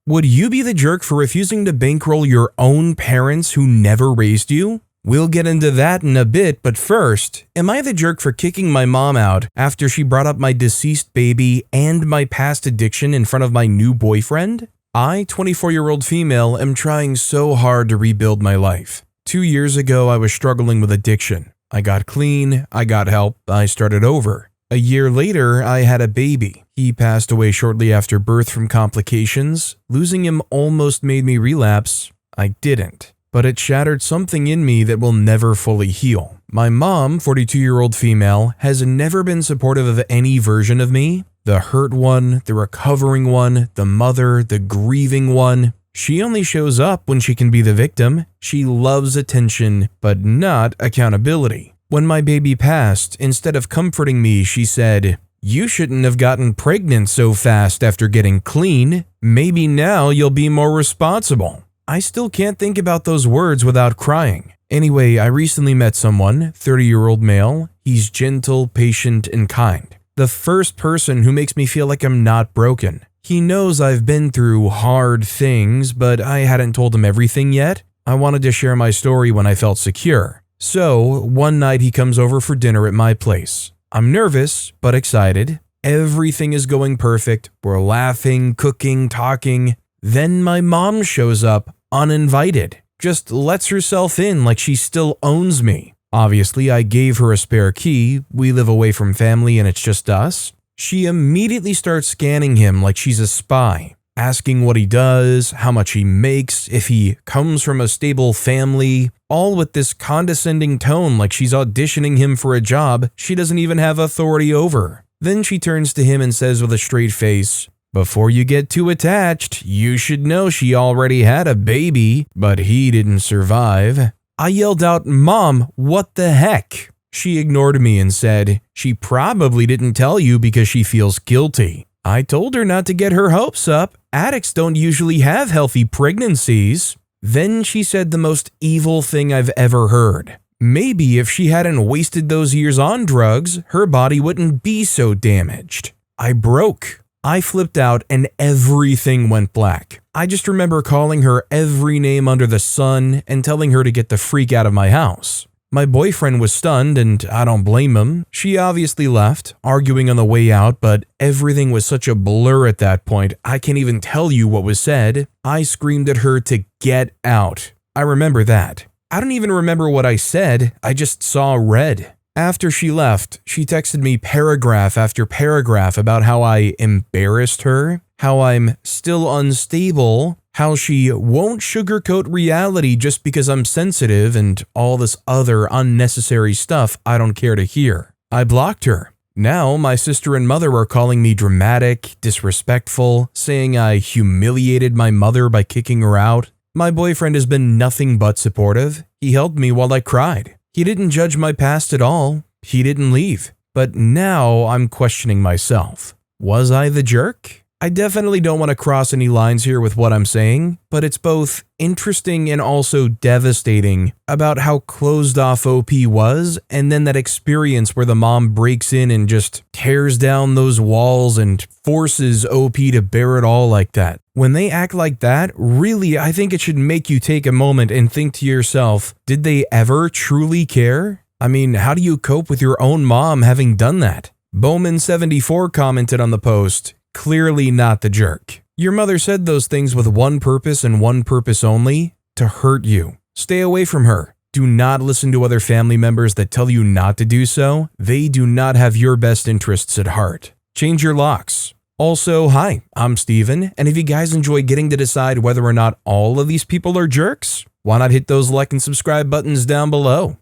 Would you be the jerk for refusing to bankroll your own parents who never raised you? We'll get into that in a bit, but first, am I the jerk for kicking my mom out after she brought up my deceased baby and my past addiction in front of my new boyfriend? I, 24-year-old female, am trying so hard to rebuild my life. 2 years ago, I was struggling with addiction. I got clean, I got help, I started over. A year later, I had a baby. He passed away shortly after birth from complications. Losing him almost made me relapse. I didn't. But it shattered something in me that will never fully heal. My mom, 42-year-old female, has never been supportive of any version of me. The hurt one, the recovering one, the mother, the grieving one. She only shows up when she can be the victim. She loves attention, but not accountability. When my baby passed, instead of comforting me, she said, "You shouldn't have gotten pregnant so fast after getting clean. Maybe now you'll be more responsible." I still can't think about those words without crying. Anyway, I recently met someone, 30-year-old male. He's gentle, patient, and kind. The first person who makes me feel like I'm not broken. He knows I've been through hard things, but I hadn't told him everything yet. I wanted to share my story when I felt secure. So, one night he comes over for dinner at my place. I'm nervous, but excited. Everything is going perfect. We're laughing, cooking, talking. Then my mom shows up, uninvited. Just lets herself in like she still owns me. Obviously, I gave her a spare key. We live away from family and it's just us. She immediately starts scanning him like she's a spy, asking what he does, how much he makes, if he comes from a stable family, all with this condescending tone like she's auditioning him for a job she doesn't even have authority over. Then she turns to him and says with a straight face, "Before you get too attached, you should know she already had a baby, but he didn't survive." I yelled out, "Mom, what the heck?" She ignored me and said, "She probably didn't tell you because she feels guilty." I told her not to get her hopes up. Addicts don't usually have healthy pregnancies. Then she said the most evil thing I've ever heard. Maybe if she hadn't wasted those years on drugs, her body wouldn't be so damaged. I broke. I flipped out and everything went black. I just remember calling her every name under the sun and telling her to get the freak out of my house. My boyfriend was stunned and I don't blame him. She obviously left, arguing on the way out, but everything was such a blur at that point, I can't even tell you what was said. I screamed at her to get out. I remember that. I don't even remember what I said, I just saw red. After she left, she texted me paragraph after paragraph about how I embarrassed her, how I'm still unstable, how she won't sugarcoat reality just because I'm sensitive, and all this other unnecessary stuff I don't care to hear. I blocked her. Now my sister and mother are calling me dramatic, disrespectful, saying I humiliated my mother by kicking her out. My boyfriend has been nothing but supportive. He held me while I cried. He didn't judge my past at all. He didn't leave. But now I'm questioning myself. Was I the jerk? I definitely don't want to cross any lines here with what I'm saying, but it's both interesting and also devastating about how closed off OP was, and then that experience where the mom breaks in and just tears down those walls and forces OP to bear it all like that. When they act like that, really, I think it should make you take a moment and think to yourself, did they ever truly care? I mean, how do you cope with your own mom having done that? Bowman74 commented on the post, "Clearly not the jerk. Your mother said those things with one purpose and one purpose only, to hurt you. Stay away from her. Do not listen to other family members that tell you not to do so. They do not have your best interests at heart. Change your locks." Also, hi, I'm Steven, and if you guys enjoy getting to decide whether or not all of these people are jerks, why not hit those like and subscribe buttons down below?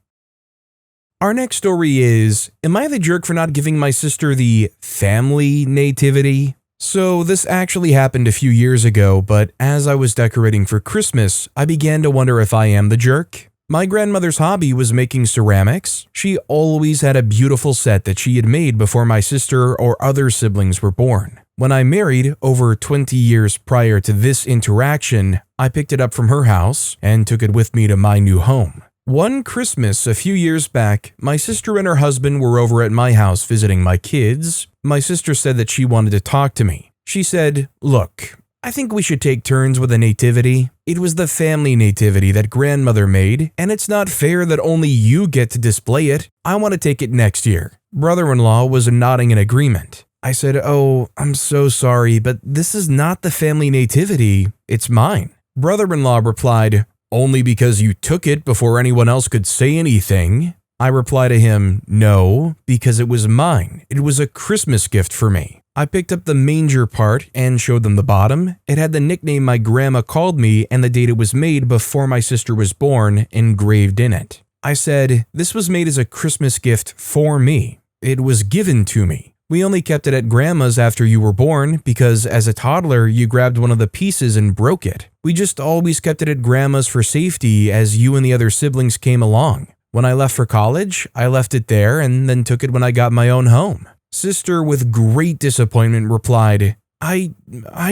Our next story is, am I the jerk for not giving my sister the family nativity? So this actually happened a few years ago, but as I was decorating for Christmas, I began to wonder if I am the jerk. My grandmother's hobby was making ceramics. She always had a beautiful set that she had made before my sister or other siblings were born. When I married, over 20 years prior to this interaction, I picked it up from her house and took it with me to my new home. One Christmas a few years back, my sister and her husband were over at my house visiting my kids. My sister said that she wanted to talk to me. She said, "Look, I think we should take turns with a nativity. It was the family nativity that grandmother made, and it's not fair that only you get to display it. I want to take it next year." Brother-in-law was nodding in agreement. I said, "Oh, I'm so sorry, but this is not the family nativity. It's mine." Brother-in-law replied, "Only because you took it before anyone else could say anything?" I replied to him, "No, because it was mine. It was a Christmas gift for me." I picked up the manger part and showed them the bottom. It had the nickname my grandma called me and the date it was made before my sister was born engraved in it. I said, "This was made as a Christmas gift for me. It was given to me. We only kept it at grandma's after you were born because as a toddler you grabbed one of the pieces and broke it. We just always kept it at grandma's for safety as you and the other siblings came along. When I left for college, I left it there and then took it when I got my own home." Sister, with great disappointment, replied, I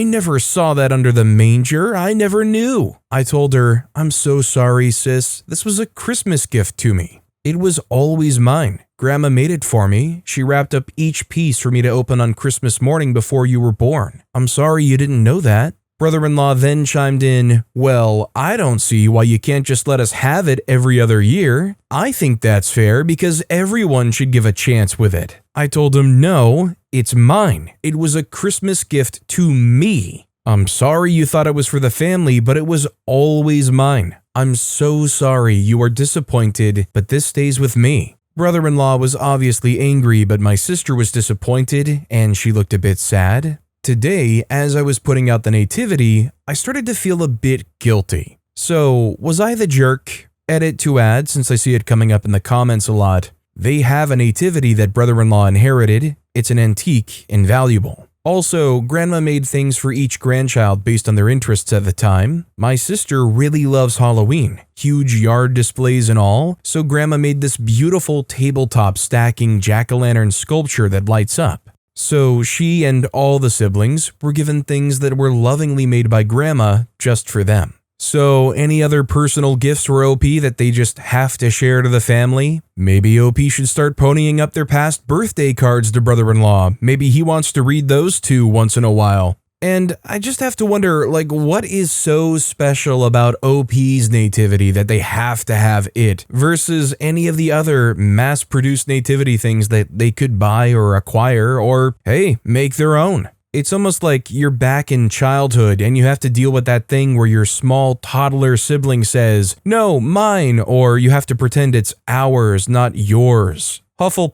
never saw that under the manger. I never knew." I told her, "I'm so sorry, sis. This was a Christmas gift to me. It was always mine. Grandma made it for me. She wrapped up each piece for me to open on Christmas morning before you were born. I'm sorry you didn't know that." Brother-in-law then chimed in, "Well, I don't see why you can't just let us have it every other year. I think that's fair because everyone should give a chance with it." I told him, "No, it's mine. It was a Christmas gift to me. I'm sorry you thought it was for the family, but it was always mine. I'm so sorry you are disappointed, but this stays with me." Brother-in-law was obviously angry, but my sister was disappointed and she looked a bit sad. Today, as I was putting out the nativity, I started to feel a bit guilty. So, was I the jerk? Edit to add, since I see it coming up in the comments a lot. They have a nativity that brother-in-law inherited. It's an antique and valuable. Also, grandma made things for each grandchild based on their interests at the time. My sister really loves Halloween, huge yard displays and all, so grandma made this beautiful tabletop stacking jack-o'-lantern sculpture that lights up. So she and all the siblings were given things that were lovingly made by grandma just for them. So any other personal gifts for OP that they just have to share to the family? Maybe OP should start ponying up their past birthday cards to brother-in-law. Maybe he wants to read those too once in a while. And I just have to wonder, what is so special about OP's nativity that they have to have it versus any of the other mass-produced nativity things that they could buy or acquire or, hey, make their own? It's almost like you're back in childhood and you have to deal with that thing where your small toddler sibling says, "No, mine," or you have to pretend it's ours, not yours. Huffle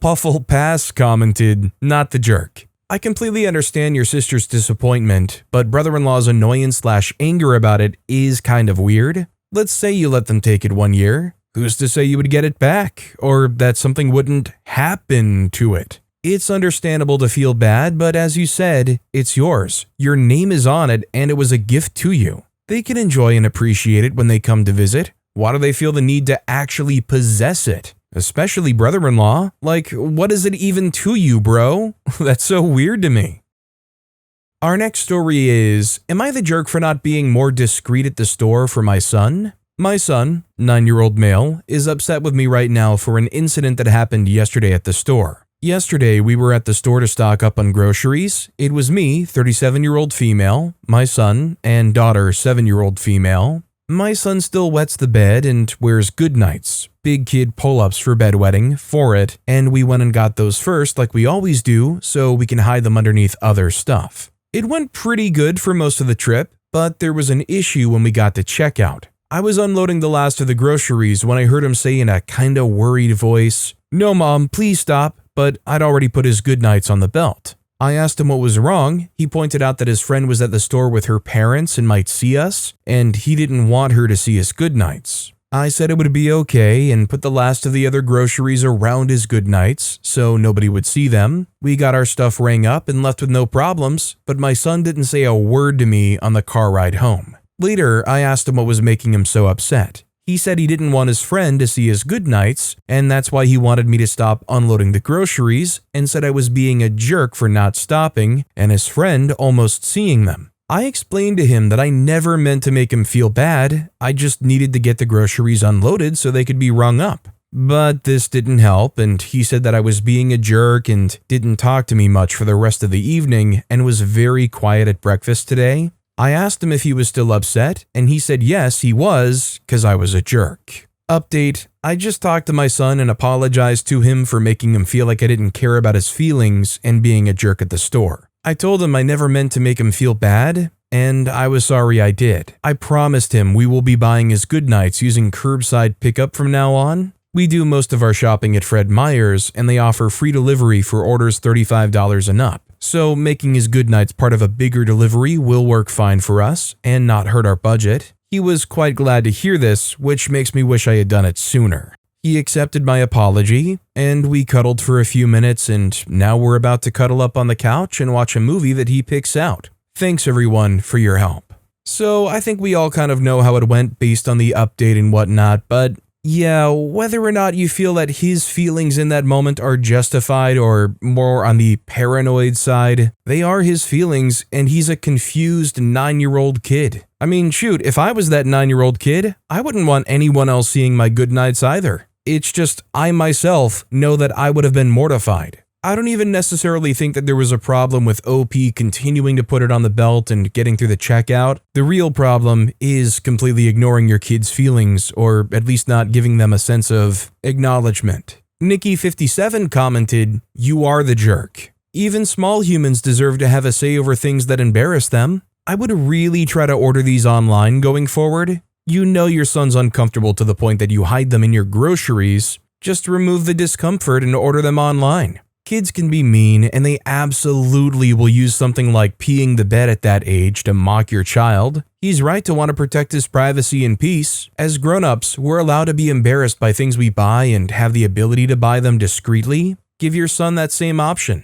Pass commented, "Not the jerk. I completely understand your sister's disappointment, but brother-in-law's annoyance/anger about it is kind of weird. Let's say you let them take it 1 year. Who's to say you would get it back, or that something wouldn't happen to it? It's understandable to feel bad, but as you said, it's yours. Your name is on it, and it was a gift to you. They can enjoy and appreciate it when they come to visit. Why do they feel the need to actually possess it? Especially brother-in-law. What is it even to you, bro? That's so weird to me." Our next story is, am I the jerk for not being more discreet at the store for my son? My son, 9-year-old male, is upset with me right now for an incident that happened yesterday at the store. Yesterday, we were at the store to stock up on groceries. It was me, 37-year-old female, my son, and daughter, 7-year-old female. My son still wets the bed and wears good nights, big kid pull-ups for bedwetting, for it, and we went and got those first like we always do so we can hide them underneath other stuff. It went pretty good for most of the trip, but there was an issue when we got to checkout. I was unloading the last of the groceries when I heard him say in a kinda worried voice, "No, Mom, please stop," but I'd already put his good nights on the belt. I asked him what was wrong. He pointed out that his friend was at the store with her parents and might see us, and he didn't want her to see his goodnights. I said it would be okay and put the last of the other groceries around his goodnights so nobody would see them. We got our stuff rang up and left with no problems, but my son didn't say a word to me on the car ride home. Later, I asked him what was making him so upset. He said he didn't want his friend to see his goodnights, and that's why he wanted me to stop unloading the groceries, and said I was being a jerk for not stopping, and his friend almost seeing them. I explained to him that I never meant to make him feel bad, I just needed to get the groceries unloaded so they could be rung up. But this didn't help, and he said that I was being a jerk and didn't talk to me much for the rest of the evening and was very quiet at breakfast today. I asked him if he was still upset, and he said yes, he was, cause I was a jerk. Update, I just talked to my son and apologized to him for making him feel like I didn't care about his feelings and being a jerk at the store. I told him I never meant to make him feel bad, and I was sorry I did. I promised him we will be buying his goodnights using curbside pickup from now on. We do most of our shopping at Fred Meyer's, and they offer free delivery for orders $35 and up. So making his goodnights part of a bigger delivery will work fine for us and not hurt our budget. He was quite glad to hear this, which makes me wish I had done it sooner. He accepted my apology, and we cuddled for a few minutes, and now we're about to cuddle up on the couch and watch a movie that he picks out. Thanks everyone for your help. So I think we all kind of know how it went based on the update and whatnot, but yeah, whether or not you feel that his feelings in that moment are justified or more on the paranoid side, they are his feelings and he's a confused 9-year-old kid. I mean, shoot, if I was that 9-year-old kid, I wouldn't want anyone else seeing my good nights either. It's just I myself know that I would have been mortified. I don't even necessarily think that there was a problem with OP continuing to put it on the belt and getting through the checkout. The real problem is completely ignoring your kid's feelings, or at least not giving them a sense of acknowledgement. Nikki57 commented, "You are the jerk. Even small humans deserve to have a say over things that embarrass them. I would really try to order these online going forward. You know your son's uncomfortable to the point that you hide them in your groceries. Just remove the discomfort and order them online." Kids can be mean, and they absolutely will use something like peeing the bed at that age to mock your child. He's right to want to protect his privacy and peace. As grown-ups, we're allowed to be embarrassed by things we buy and have the ability to buy them discreetly. Give your son that same option.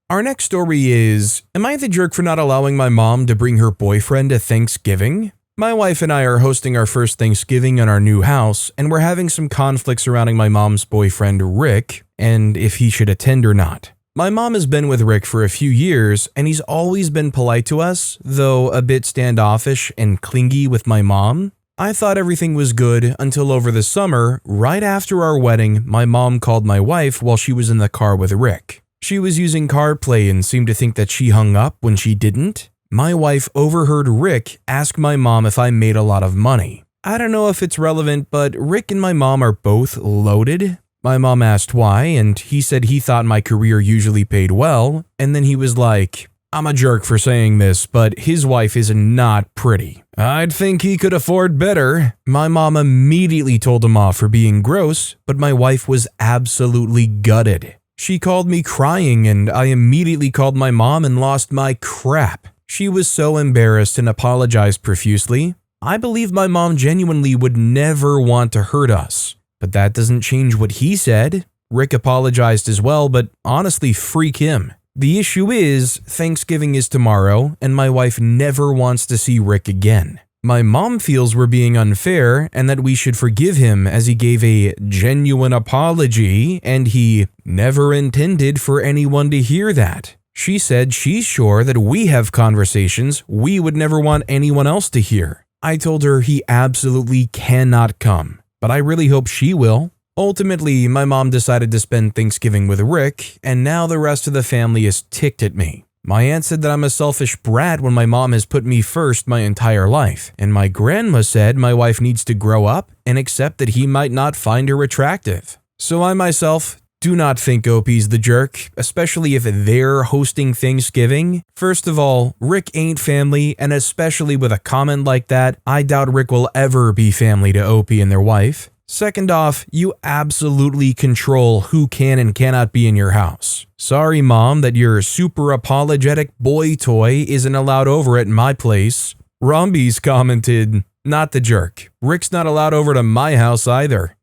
Our next story is, am I the jerk for not allowing my mom to bring her boyfriend to Thanksgiving? My wife and I are hosting our first Thanksgiving in our new house, and we're having some conflicts surrounding my mom's boyfriend, Rick, and if he should attend or not. My mom has been with Rick for a few years, and he's always been polite to us, though a bit standoffish and clingy with my mom. I thought everything was good until over the summer, right after our wedding, my mom called my wife while she was in the car with Rick. She was using CarPlay and seemed to think that she hung up when she didn't. My wife overheard Rick ask my mom if I made a lot of money. I don't know if it's relevant, but Rick and my mom are both loaded. My mom asked why, and he said he thought my career usually paid well, and then he was like, "I'm a jerk for saying this, but his wife is not pretty. I'd think he could afford better." My mom immediately told him off for being gross, but my wife was absolutely gutted. She called me crying, and I immediately called my mom and lost my crap. She was so embarrassed and apologized profusely. I believe my mom genuinely would never want to hurt us. But that doesn't change what he said. Rick apologized as well, but honestly, freak him. The issue is, Thanksgiving is tomorrow, and my wife never wants to see Rick again. My mom feels we're being unfair and that we should forgive him as he gave a genuine apology and he never intended for anyone to hear that. She said she's sure that we have conversations we would never want anyone else to hear. I told her he absolutely cannot come, but I really hope she will. Ultimately, my mom decided to spend Thanksgiving with Rick, and now the rest of the family is ticked at me. My aunt said that I'm a selfish brat when my mom has put me first my entire life, and my grandma said my wife needs to grow up and accept that he might not find her attractive. So I myself do not think OP's the jerk, especially if they're hosting Thanksgiving. First of all, Rick ain't family, and especially with a comment like that, I doubt Rick will ever be family to OP and their wife. Second off, you absolutely control who can and cannot be in your house. Sorry, Mom, that your super apologetic boy toy isn't allowed over at my place. Rombies commented, "Not the jerk. Rick's not allowed over to my house either."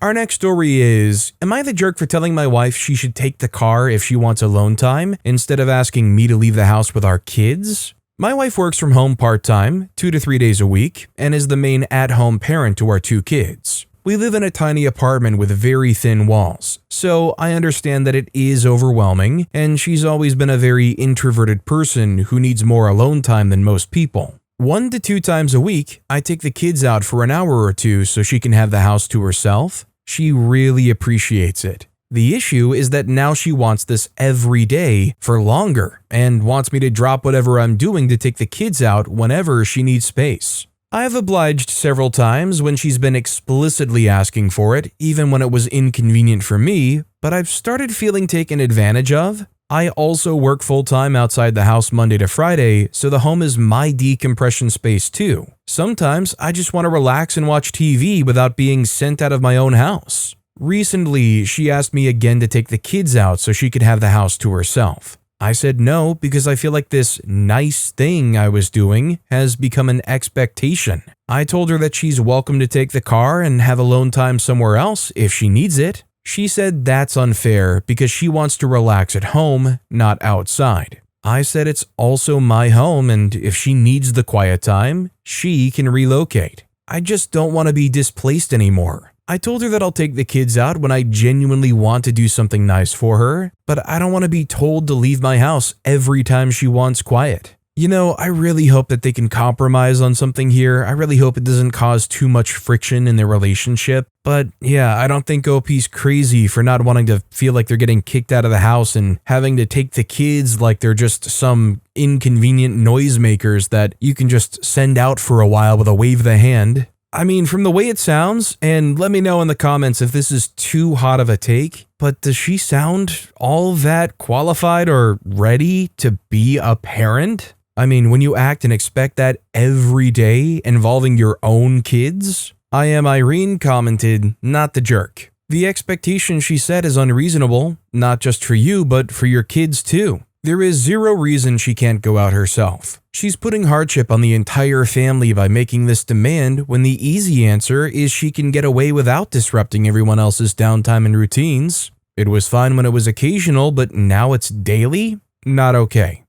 Our next story is, am I the jerk for telling my wife she should take the car if she wants alone time instead of asking me to leave the house with our kids? My wife works from home part-time, 2 to 3 days a week, and is the main at-home parent to our 2 kids. We live in a tiny apartment with very thin walls, so I understand that it is overwhelming, and she's always been a very introverted person who needs more alone time than most people. 1 to 2 times a week, I take the kids out for an hour or two so she can have the house to herself. She really appreciates it. The issue is that now she wants this every day for longer and wants me to drop whatever I'm doing to take the kids out whenever she needs space. I have obliged several times when she's been explicitly asking for it, even when it was inconvenient for me, but I've started feeling taken advantage of. I also work full-time outside the house Monday to Friday, so the home is my decompression space too. Sometimes I just want to relax and watch TV without being sent out of my own house. Recently, she asked me again to take the kids out so she could have the house to herself. I said no because I feel like this nice thing I was doing has become an expectation. I told her that she's welcome to take the car and have alone time somewhere else if she needs it. She said that's unfair because she wants to relax at home, not outside. I said it's also my home and if she needs the quiet time, she can relocate. I just don't want to be displaced anymore. I told her that I'll take the kids out when I genuinely want to do something nice for her, but I don't want to be told to leave my house every time she wants quiet. You know, I really hope that they can compromise on something here. I really hope it doesn't cause too much friction in their relationship. But yeah, I don't think OP's crazy for not wanting to feel like they're getting kicked out of the house and having to take the kids like they're just some inconvenient noisemakers that you can just send out for a while with a wave of the hand. I mean, from the way it sounds, and let me know in the comments if this is too hot of a take, but does she sound all that qualified or ready to be a parent? I mean, when you act and expect that every day involving your own kids? I Am Irene commented, not the jerk. The expectation she set is unreasonable, not just for you, but for your kids too. There is zero reason she can't go out herself. She's putting hardship on the entire family by making this demand when the easy answer is she can get away without disrupting everyone else's downtime and routines. It was fine when it was occasional, but now it's daily? Not okay.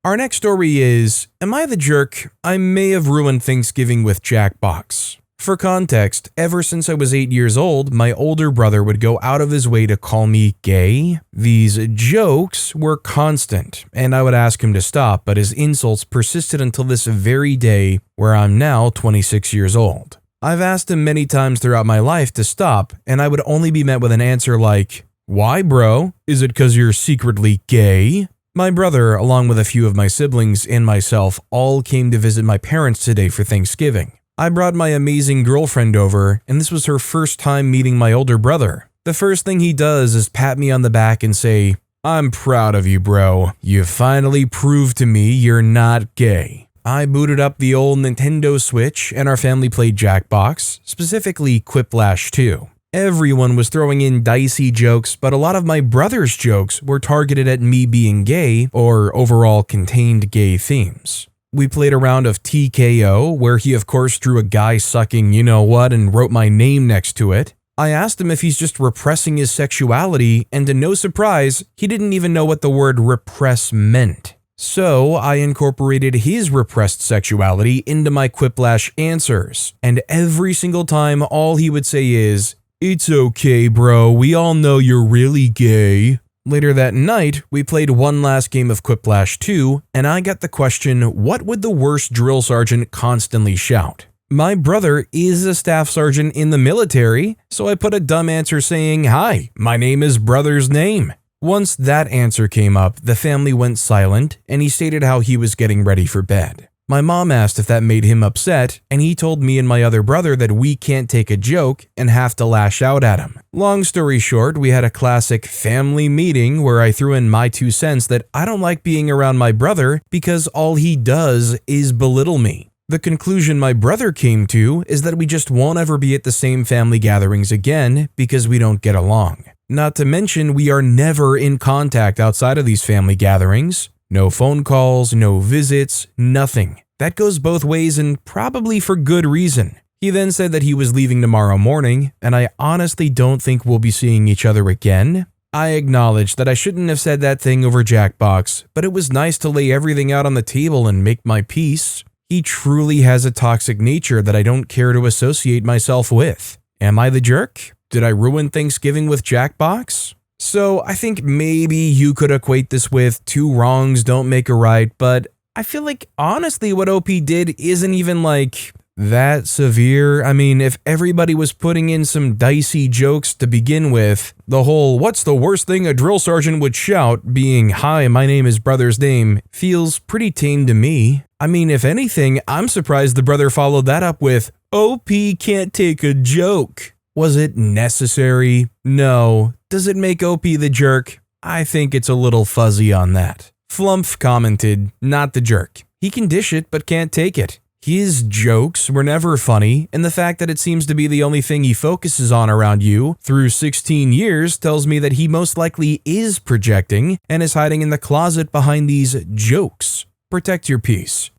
Our next story is, Am I the jerk? I may have ruined Thanksgiving with Jackbox. For context, ever since I was 8 years old, my older brother would go out of his way to call me gay. These jokes were constant, and I would ask him to stop, but his insults persisted until this very day, where I'm now 26 years old. I've asked him many times throughout my life to stop, and I would only be met with an answer like, "Why, bro? Is it 'cause you're secretly gay?" My brother, along with a few of my siblings and myself, all came to visit my parents today for Thanksgiving. I brought my amazing girlfriend over, and this was her first time meeting my older brother. The first thing he does is pat me on the back and say, "I'm proud of you, bro. You finally proved to me you're not gay." I booted up the old Nintendo Switch, and our family played Jackbox, specifically Quiplash 2. Everyone was throwing in dicey jokes, but a lot of my brother's jokes were targeted at me being gay or overall contained gay themes. We played a round of TKO, where he of course drew a guy sucking you-know-what and wrote my name next to it. I asked him if he's just repressing his sexuality, and to no surprise, he didn't even know what the word repress meant. So I incorporated his repressed sexuality into my Quiplash answers, and every single time all he would say is, "It's okay, bro, we all know you're really gay." Later that night, we played one last game of Quiplash 2, and I got the question, what would the worst drill sergeant constantly shout? My brother is a staff sergeant in the military, so I put a dumb answer saying, "Hi, my name is brother's name." Once that answer came up, the family went silent, and he stated how he was getting ready for bed. My mom asked if that made him upset, and he told me and my other brother that we can't take a joke and have to lash out at him. Long story short, we had a classic family meeting where I threw in my 2 cents that I don't like being around my brother because all he does is belittle me. The conclusion my brother came to is that we just won't ever be at the same family gatherings again because we don't get along. Not to mention, we are never in contact outside of these family gatherings. No phone calls, no visits, nothing. That goes both ways and probably for good reason. He then said that he was leaving tomorrow morning, and I honestly don't think we'll be seeing each other again. I acknowledge that I shouldn't have said that thing over Jackbox, but it was nice to lay everything out on the table and make my peace. He truly has a toxic nature that I don't care to associate myself with. Am I the jerk? Did I ruin Thanksgiving with Jackbox? So I think maybe you could equate this with 2 wrongs don't make a right, but I feel like honestly what OP did isn't even like That severe? I mean, if everybody was putting in some dicey jokes to begin with, the whole "what's the worst thing a drill sergeant would shout" being "hi, my name is brother's name" feels pretty tame to me. I mean, if anything, I'm surprised the brother followed that up with "OP can't take a joke." Was it necessary? No. Does it make OP the jerk? I think it's a little fuzzy on that. Flumph commented, "Not the jerk. He can dish it but can't take it. His jokes were never funny, and the fact that it seems to be the only thing he focuses on around you through 16 years tells me that he most likely is projecting and is hiding in the closet behind these jokes. Protect your peace."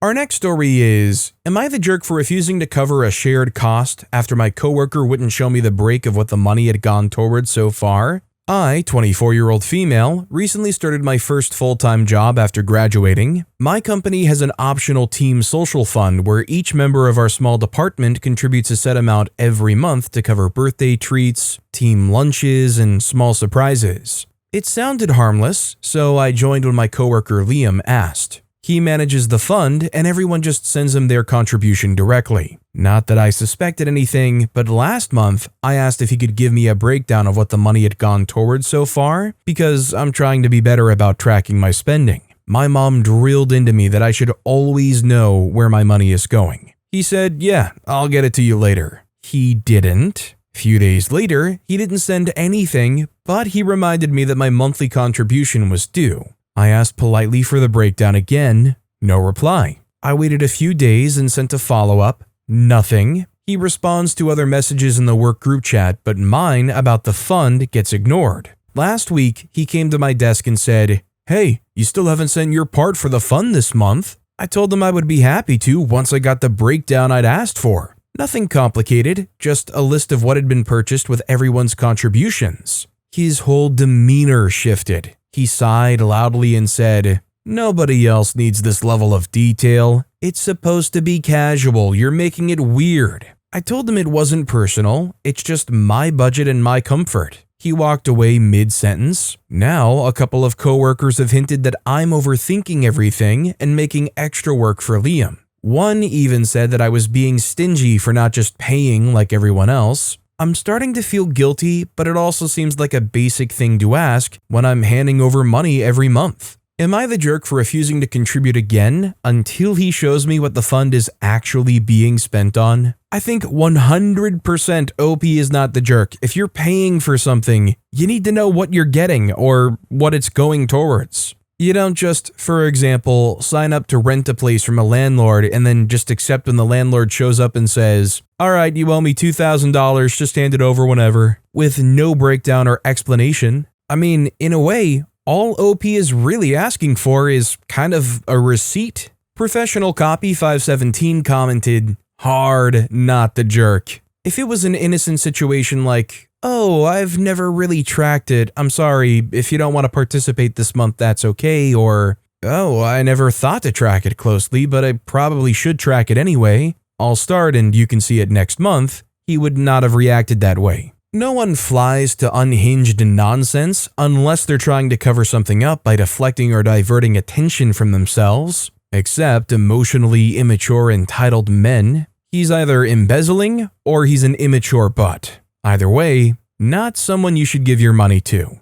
Our next story is, am I the jerk for refusing to cover a shared cost after my coworker wouldn't show me the break of what the money had gone towards so far? I, 24-year-old female, recently started my first full-time job after graduating. My company has an optional team social fund where each member of our small department contributes a set amount every month to cover birthday treats, team lunches, and small surprises. It sounded harmless, so I joined when my coworker Liam asked. He manages the fund, and everyone just sends him their contribution directly. Not that I suspected anything, but last month, I asked if he could give me a breakdown of what the money had gone towards so far, because I'm trying to be better about tracking my spending. My mom drilled into me that I should always know where my money is going. He said, "Yeah, I'll get it to you later." He didn't. A few days later, he didn't send anything, but he reminded me that my monthly contribution was due. I asked politely for the breakdown again. No reply. I waited a few days and sent a follow-up. Nothing. He responds to other messages in the work group chat, but mine about the fund gets ignored. Last week, he came to my desk and said, "Hey, you still haven't sent your part for the fund this month." I told him I would be happy to once I got the breakdown I'd asked for. Nothing complicated, just a list of what had been purchased with everyone's contributions. His whole demeanor shifted. He sighed loudly and said, "Nobody else needs this level of detail. It's supposed to be casual. You're making it weird." I told him it wasn't personal. It's just my budget and my comfort. He walked away mid-sentence. Now, a couple of coworkers have hinted that I'm overthinking everything and making extra work for Liam. One even said that I was being stingy for not just paying like everyone else. I'm starting to feel guilty, but it also seems like a basic thing to ask when I'm handing over money every month. Am I the jerk for refusing to contribute again until he shows me what the fund is actually being spent on? I think 100% OP is not the jerk. If you're paying for something, you need to know what you're getting or what it's going towards. You don't just, for example, sign up to rent a place from a landlord and then just accept when the landlord shows up and says, "All right, you owe me $2,000, just hand it over whenever," with no breakdown or explanation. I mean, in a way, all OP is really asking for is kind of a receipt. Professional Copy 517 commented, "Hard, not the jerk. If it was an innocent situation like, 'Oh, I've never really tracked it. I'm sorry. If you don't want to participate this month, that's okay,' or, 'Oh, I never thought to track it closely, but I probably should track it anyway. I'll start and you can see it next month," he would not have reacted that way. No one flies to unhinged nonsense unless they're trying to cover something up by deflecting or diverting attention from themselves, except emotionally immature entitled men. He's either embezzling or he's an immature butt. Either way, not someone you should give your money to.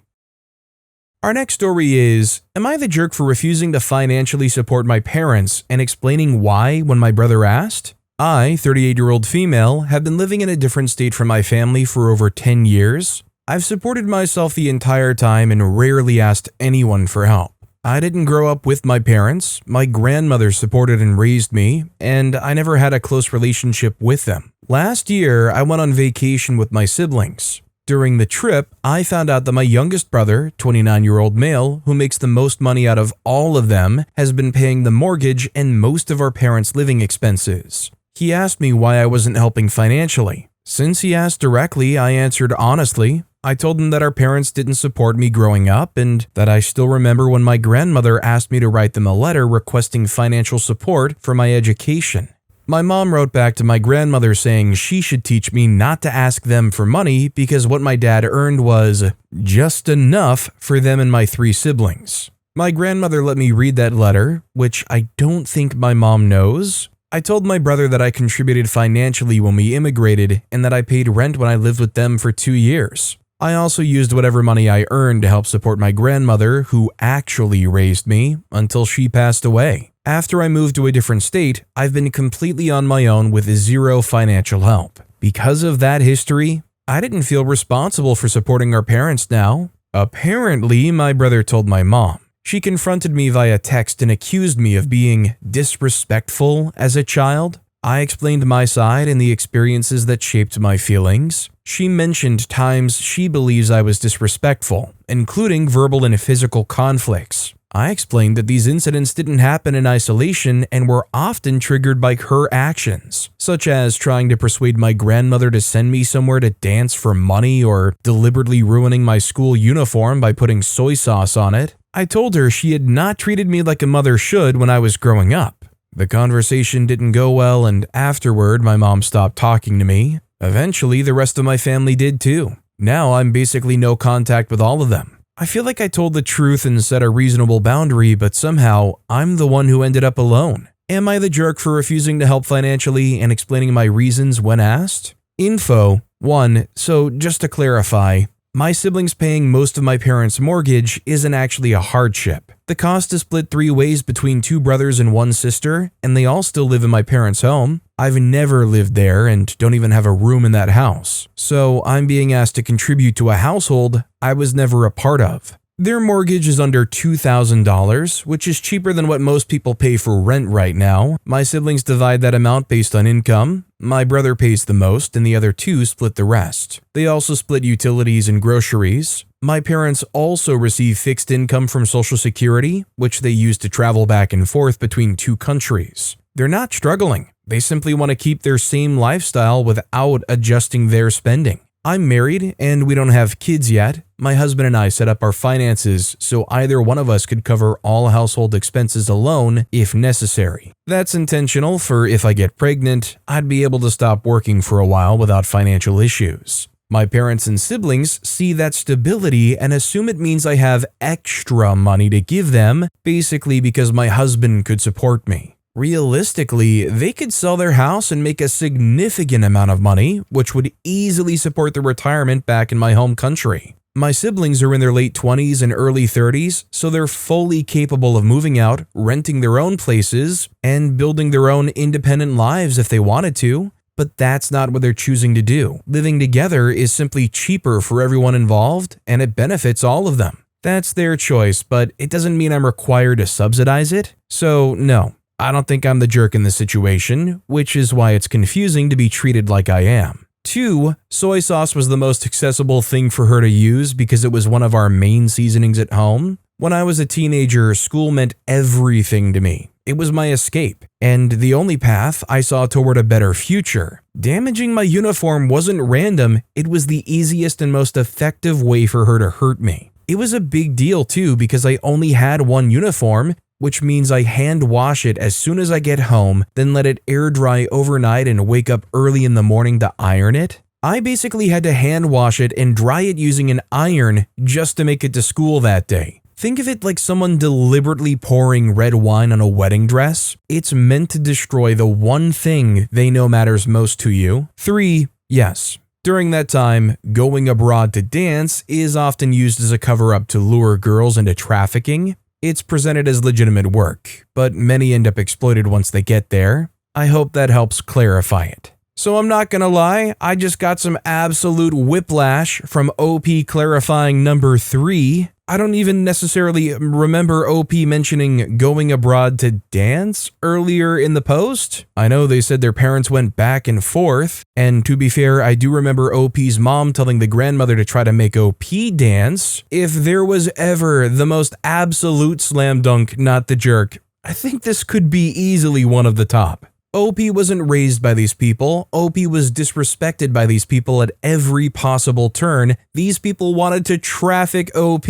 Our next story is, am I the jerk for refusing to financially support my parents and explaining why when my brother asked? I, 38-year-old female, have been living in a different state from my family for over 10 years. I've supported myself the entire time and rarely asked anyone for help. I didn't grow up with my parents. My grandmother supported and raised me, and I never had a close relationship with them. Last year, I went on vacation with my siblings. During the trip, I found out that my youngest brother, 29-year-old male, who makes the most money out of all of them, has been paying the mortgage and most of our parents' living expenses. He asked me why I wasn't helping financially. Since he asked directly, I answered honestly. I told him that our parents didn't support me growing up and that I still remember when my grandmother asked me to write them a letter requesting financial support for my education. My mom wrote back to my grandmother saying she should teach me not to ask them for money because what my dad earned was just enough for them and my 3 siblings. My grandmother let me read that letter, which I don't think my mom knows. I told my brother that I contributed financially when we immigrated and that I paid rent when I lived with them for 2 years. I also used whatever money I earned to help support my grandmother, who actually raised me, until she passed away. After I moved to a different state, I've been completely on my own with zero financial help. Because of that history, I didn't feel responsible for supporting our parents now. Apparently, my brother told my mom. She confronted me via text and accused me of being disrespectful as a child. I explained my side and the experiences that shaped my feelings. She mentioned times she believes I was disrespectful, including verbal and physical conflicts. I explained that these incidents didn't happen in isolation and were often triggered by her actions, such as trying to persuade my grandmother to send me somewhere to dance for money or deliberately ruining my school uniform by putting soy sauce on it. I told her she had not treated me like a mother should when I was growing up. The conversation didn't go well, and afterward, my mom stopped talking to me. Eventually, the rest of my family did too. Now I'm basically no contact with all of them. I feel like I told the truth and set a reasonable boundary, but somehow I'm the one who ended up alone. Am I the jerk for refusing to help financially and explaining my reasons when asked? Info 1. So just to clarify, my siblings paying most of my parents' mortgage isn't actually a hardship. The cost is split 3 ways between 2 brothers and 1 sister, and they all still live in my parents' home. I've never lived there and don't even have a room in that house. So I'm being asked to contribute to a household I was never a part of. Their mortgage is under $2,000, which is cheaper than what most people pay for rent right now. My siblings divide that amount based on income. My brother pays the most, and the other 2 split the rest. They also split utilities and groceries. My parents also receive fixed income from Social Security, which they use to travel back and forth between 2 countries. They're not struggling. They simply want to keep their same lifestyle without adjusting their spending. I'm married and we don't have kids yet. My husband and I set up our finances so either one of us could cover all household expenses alone if necessary. That's intentional for if I get pregnant, I'd be able to stop working for a while without financial issues. My parents and siblings see that stability and assume it means I have extra money to give them, basically because my husband could support me. Realistically, they could sell their house and make a significant amount of money, which would easily support their retirement back in my home country. My siblings are in their late 20s and early 30s, so they're fully capable of moving out, renting their own places, and building their own independent lives if they wanted to. But that's not what they're choosing to do. Living together is simply cheaper for everyone involved, and it benefits all of them. That's their choice, but it doesn't mean I'm required to subsidize it. So no, I don't think I'm the jerk in this situation, which is why it's confusing to be treated like I am. 2. Soy sauce was the most accessible thing for her to use because it was one of our main seasonings at home. When I was a teenager, school meant everything to me. It was my escape, and the only path I saw toward a better future. Damaging my uniform wasn't random, it was the easiest and most effective way for her to hurt me. It was a big deal too because I only had one uniform, which means I hand wash it as soon as I get home, then let it air dry overnight and wake up early in the morning to iron it. I basically had to hand wash it and dry it using an iron just to make it to school that day. Think of it like someone deliberately pouring red wine on a wedding dress. It's meant to destroy the one thing they know matters most to you. 3. Yes. During that time, going abroad to dance is often used as a cover-up to lure girls into trafficking. It's presented as legitimate work, but many end up exploited once they get there. I hope that helps clarify it. So I'm not gonna lie, I just got some absolute whiplash from OP clarifying number 3. I don't even necessarily remember OP mentioning going abroad to dance earlier in the post. I know they said their parents went back and forth, and to be fair, I do remember OP's mom telling the grandmother to try to make OP dance. If there was ever the most absolute slam dunk, not the jerk, I think this could be easily one of the top. OP wasn't raised by these people. OP was disrespected by these people at every possible turn. These people wanted to traffic OP.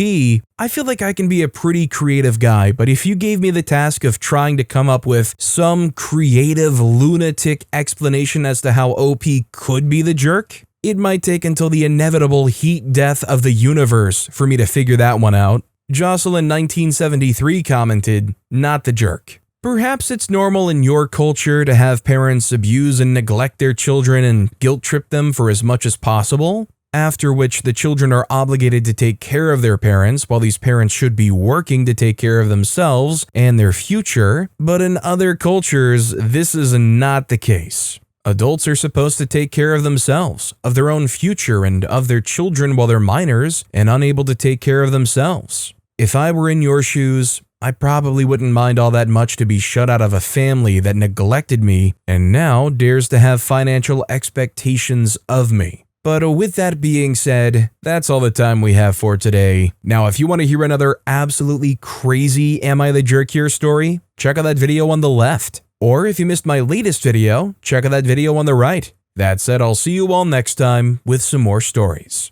I feel like I can be a pretty creative guy, but if you gave me the task of trying to come up with some creative lunatic explanation as to how OP could be the jerk, it might take until the inevitable heat death of the universe for me to figure that one out. Jocelyn 1973 commented, "Not the jerk." Perhaps it's normal in your culture to have parents abuse and neglect their children and guilt trip them for as much as possible, after which the children are obligated to take care of their parents while these parents should be working to take care of themselves and their future, but in other cultures, this is not the case. Adults are supposed to take care of themselves, of their own future, and of their children while they're minors and unable to take care of themselves. If I were in your shoes, I probably wouldn't mind all that much to be shut out of a family that neglected me and now dares to have financial expectations of me. But with that being said, that's all the time we have for today. Now, if you want to hear another absolutely crazy Am I the Jerk Here story, check out that video on the left. Or if you missed my latest video, check out that video on the right. That said, I'll see you all next time with some more stories.